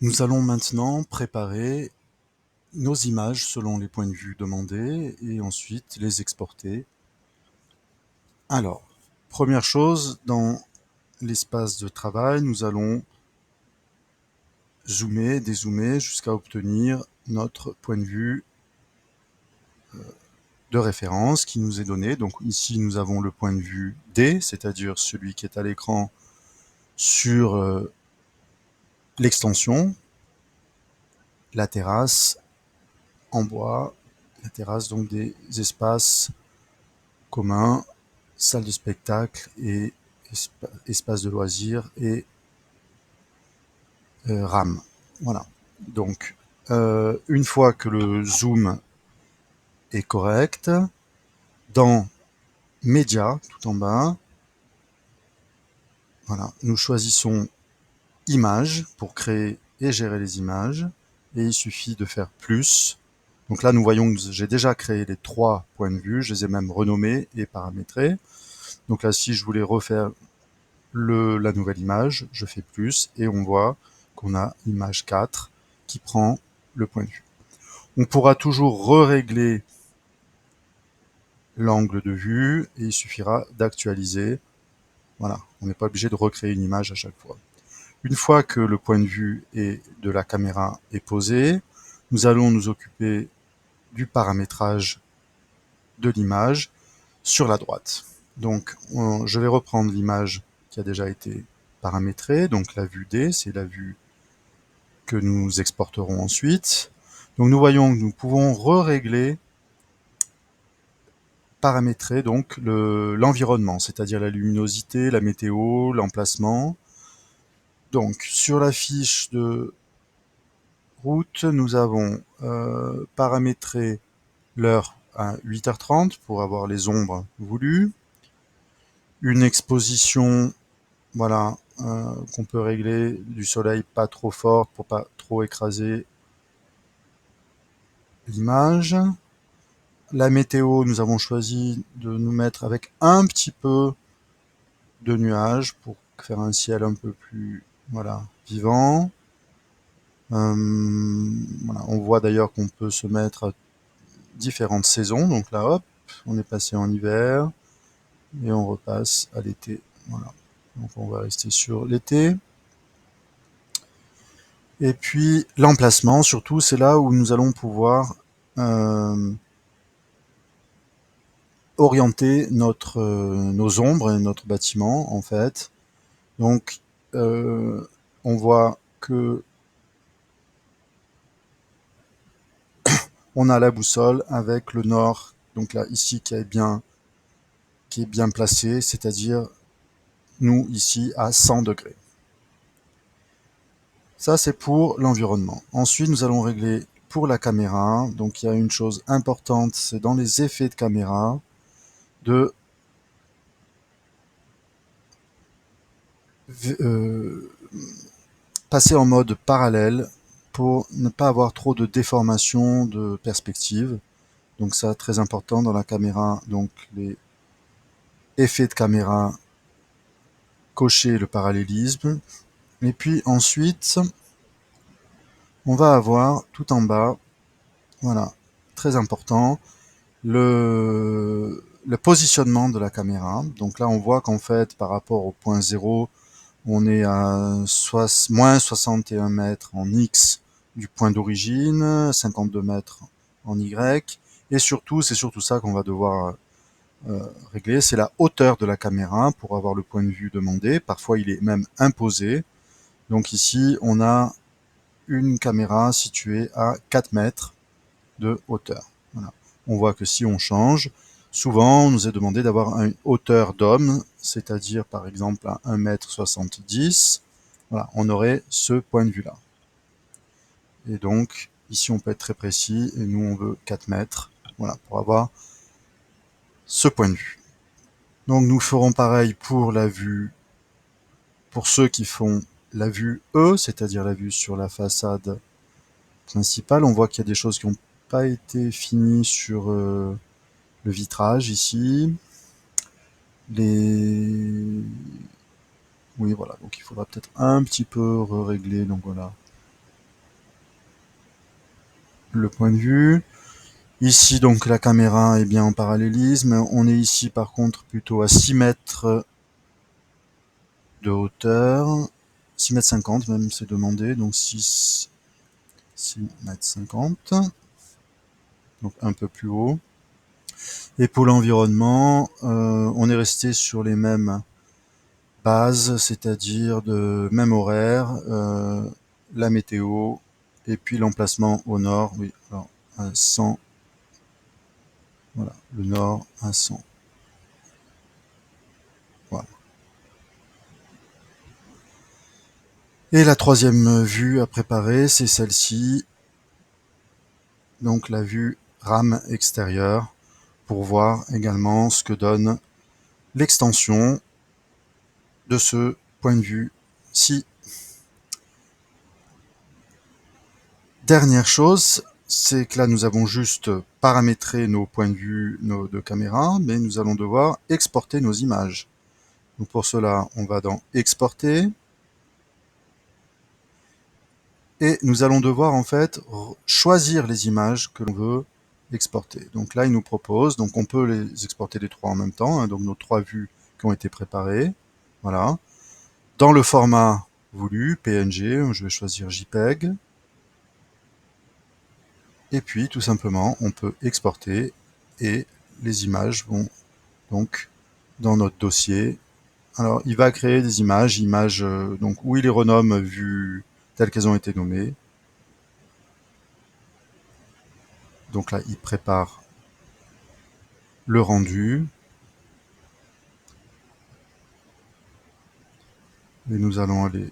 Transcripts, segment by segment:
Nous allons maintenant préparer nos images selon les points de vue demandés et ensuite les exporter. Alors, première chose, dans l'espace de travail, nous allons zoomer, dézoomer jusqu'à obtenir notre point de vue de référence qui nous est donné. Donc ici, nous avons le point de vue D, c'est-à-dire celui qui est à l'écran sur l'extension, la terrasse en bois, la terrasse donc des espaces communs, salle de spectacle et espace de loisirs et RAM. Voilà. Donc, une fois que le zoom est correct, dans Média, tout en bas, voilà, nous choisissons Images pour créer et gérer les images. Et il suffit de faire plus. Donc là, nous voyons que j'ai déjà créé les 3 points de vue. Je les ai même renommés et paramétrés. Donc là, si je voulais refaire la nouvelle image, je fais plus et on voit qu'on a image 4 qui prend le point de vue. On pourra toujours régler l'angle de vue et il suffira d'actualiser. Voilà, on n'est pas obligé de recréer une image à chaque fois. Une fois que le point de vue de la caméra est posé, nous allons nous occuper du paramétrage de l'image sur la droite. Donc, je vais reprendre l'image qui a déjà été paramétrée. Donc, la vue D, c'est la vue que nous exporterons ensuite. Donc, nous voyons que nous pouvons régler, paramétrer donc l'environnement, c'est-à-dire la luminosité, la météo, l'emplacement. Donc, sur la fiche de route, nous avons paramétré l'heure à 8h30 pour avoir les ombres voulues. Une exposition, voilà, qu'on peut régler du soleil pas trop forte pour pas trop écraser l'image. La météo, nous avons choisi de nous mettre avec un petit peu de nuages pour faire un ciel un peu plus, voilà, vivant. Voilà, on voit d'ailleurs qu'on peut se mettre à différentes saisons. Donc là, hop, on est passé en hiver et on repasse à l'été. Voilà. Donc on va rester sur l'été. Et puis l'emplacement, surtout, c'est là où nous allons pouvoir euh, orienter nos ombres et notre bâtiment, en fait. Donc, on voit que on a la boussole avec le nord, donc là ici qui est bien placé, c'est-à-dire nous ici à 100 degrés. Ça, c'est pour l'environnement. Ensuite, nous allons régler pour la caméra. Donc, il y a une chose importante, c'est dans les effets de caméra, de euh, passer en mode parallèle pour ne pas avoir trop de déformation de perspective. Donc, ça, très important dans la caméra. Donc, les effets de caméra, cocher le parallélisme. Et puis ensuite, on va avoir tout en bas, voilà, très important, le positionnement de la caméra. Donc là, on voit qu'en fait, par rapport au point 0, on est à moins 61 mètres en X du point d'origine, 52 mètres en Y. Et surtout, c'est surtout ça qu'on va devoir régler, c'est la hauteur de la caméra pour avoir le point de vue demandé. Parfois, il est même imposé. Donc ici, on a une caméra située à 4 mètres de hauteur. Voilà. On voit que si on change, souvent on nous est demandé d'avoir une hauteur d'homme, c'est-à-dire par exemple à 1,70 m. Voilà, on aurait ce point de vue-là. Et donc, ici on peut être très précis, et nous on veut 4 mètres, voilà, pour avoir ce point de vue. Donc nous ferons pareil pour la vue, pour ceux qui font la vue E, c'est-à-dire la vue sur la façade principale. On voit qu'il y a des choses qui n'ont pas été finies sur le vitrage ici. Oui, voilà, donc il faudra peut-être un petit peu régler, donc voilà. le point de vue. Ici, donc, la caméra est bien en parallélisme. On est ici, par contre, plutôt à 6 mètres de hauteur. 6 mètres 50 même, c'est demandé. Donc 6 mètres 50. Donc un peu plus haut. Et pour l'environnement, on est resté sur les mêmes bases, c'est-à-dire de même horaire, la météo, et puis l'emplacement au nord, oui, alors à 100, voilà, le nord à 100. Voilà. Et la troisième vue à préparer, c'est celle-ci, donc la vue rame extérieure, pour voir également ce que donne l'extension de ce point de vue-ci. Dernière chose, c'est que là nous avons juste paramétré nos points de vue de caméra, mais nous allons devoir exporter nos images. Donc pour cela, on va dans Exporter, et nous allons devoir en fait choisir les images que l'on veut exporter. Donc là, il nous propose, donc on peut les exporter les trois en même temps, hein, donc nos trois vues qui ont été préparées. Voilà. Dans le format voulu, PNG, je vais choisir JPEG. Et puis, tout simplement, on peut exporter et les images vont donc dans notre dossier. Alors, il va créer des images, donc où il les renomme vues telles qu'elles ont été nommées. Donc là, il prépare le rendu. Et nous allons aller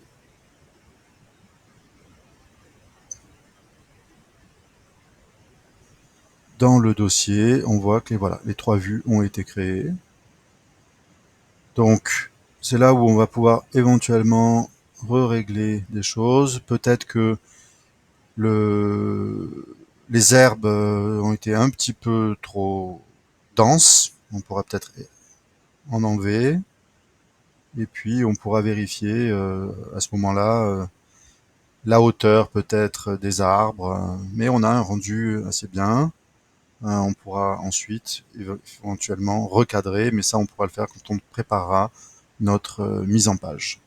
dans le dossier. On voit que voilà, les trois vues ont été créées. Donc, c'est là où on va pouvoir éventuellement régler des choses. Peut-être que les herbes ont été un petit peu trop denses. On pourra peut-être en enlever. Et puis, on pourra vérifier à ce moment-là la hauteur peut-être des arbres. Mais on a un rendu assez bien. On pourra ensuite éventuellement recadrer, mais ça, on pourra le faire quand on préparera notre mise en page.